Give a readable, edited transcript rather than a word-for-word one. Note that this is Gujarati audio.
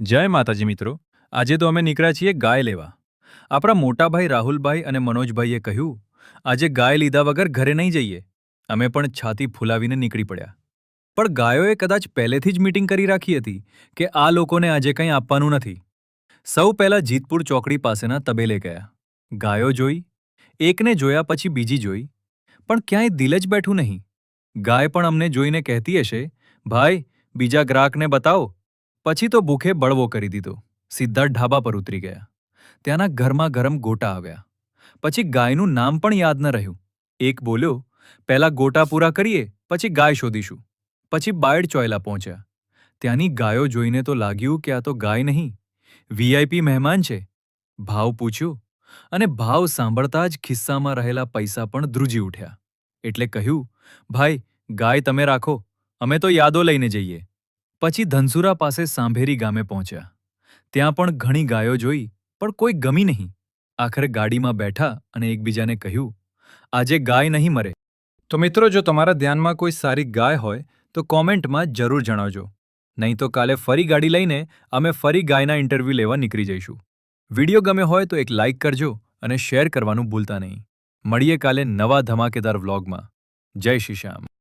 જય માતાજી મિત્રો. આજે તો અમે નીકળ્યા છીએ ગાય લેવા. આપણા મોટાભાઈ રાહુલભાઈ અને મનોજભાઈએ કહ્યું, આજે ગાય લીધા વગર ઘરે નહીં જઈએ. અમે પણ છાતી ફૂલાવીને નીકળી પડ્યા. પણ ગાયોએ કદાચ પહેલેથી જ મીટિંગ કરી રાખી હતી કે આ લોકોને આજે કંઈ આપવાનું નથી. સૌ પહેલા જીતપુર ચોકડી પાસેના તબેલે ગયા. ગાયો જોઈ, એકને જોયા પછી બીજી જોઈ, પણ ક્યાંય દિલ જ બેઠું નહીં. ગાય પણ અમને જોઈને કહેતી હશે, ભાઈ બીજા ગ્રાહકને બતાવો. પછી તો ભૂખે બળવો કરી દીધો. સીધા ઢાબા પર ઉતરી ગયા. ત્યાંના ગરમા ગરમ ગોટા આવ્યા. પછી ગાયનું નામ પણ યાદ ન રહ્યું. એક બોલ્યો, પહેલા ગોટા પૂરા કરીએ પછી ગાય શોધીશું. પછી બાયડ ચોયલા પહોંચ્યા. ત્યાંની ગાયો જોઈને તો લાગ્યું કે આ તો ગાય નહીં, વીઆઈપી મહેમાન છે. ભાવ પૂછ્યો અને ભાવ સાંભળતા જ ખિસ્સામાં રહેલા પૈસા પણ ધ્રુજી ઉઠ્યા. એટલે કહ્યું, ભાઈ ગાય તમે રાખો, અમે તો યાદો લઈને જઈએ. પછી ધનસુરા પાસે સાંભેરી ગામે પહોંચ્યા. ત્યાં પણ ઘણી ગાયો જોઈ, પણ કોઈ ગમી નહીં. આખરે ગાડીમાં બેઠા અને એકબીજાને કહ્યું, આજે ગાય નહીં મરે. તો મિત્રો, જો તમારા ધ્યાનમાં કોઈ સારી ગાય હોય તો કોમેન્ટમાં જરૂર જણાવજો. નહીં તો કાલે ફરી ગાડી લઈને અમે ફરી ગાયના ઇન્ટરવ્યૂ લેવા નીકળી જઈશું. વિડીયો ગમે હોય તો એક લાઇક કરજો અને શેર કરવાનું ભૂલતા નહીં. મળીએ કાલે નવા ધમાકેદાર વ્લોગમાં. જય શ્રી શ્યામ.